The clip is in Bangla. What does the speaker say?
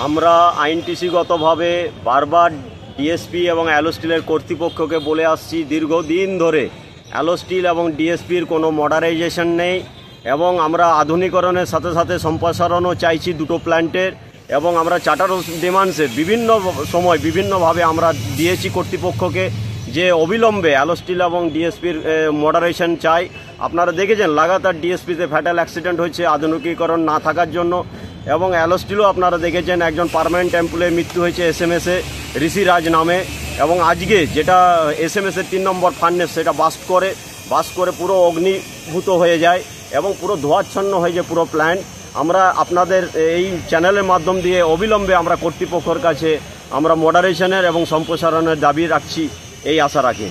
আমরা আইনটিসিগতভাবে বারবার ডিএসপি এবং অ্যালো স্টিলের কর্তৃপক্ষকে বলে আসছি দীর্ঘদিন ধরে অ্যালো স্টিল এবং ডিএসপির কোনো মডার্নাইজেশন নেই এবং আমরা আধুনিকরণের সাথে সাথে সম্প্রসারণও চাইছি দুটো প্ল্যান্টের এবং আমরা চার্টার ডিমান্ডসে বিভিন্ন সময় বিভিন্নভাবে আমরা দিয়েছি কর্তৃপক্ষকে যে অবিলম্বে অ্যালো স্টিল এবং ডিএসপির মডারেশন চাই। আপনারা দেখেছেন লাগাতার ডিএসপিতে ফ্যাটাল অ্যাক্সিডেন্ট হয়েছে আধুনিকীকরণ না থাকার জন্য এবং অ্যালো স্টিলও আপনারা দেখেছেন একজন পার্মানেন্ট এমপ্লয়ির মৃত্যু হয়েছে এসএমএসে ঋষিরাজ নামে এবং আজকে যেটা এসএমএসের 3 নম্বর ফার্নেস সেটা বাস্ট করে পুরো অগ্নিভূত হয়ে যায় এবং পুরো ধোঁয়াচ্ছন্ন হয়ে যায় পুরো প্ল্যান্ট। আমরা আপনাদের এই চ্যানেলের মাধ্যম দিয়ে অবিলম্বে আমরা কর্তৃপক্ষের কাছে আমরা মডারেশনের এবং সম্প্রসারণের দাবি রাখছি, এই আশা রাখি।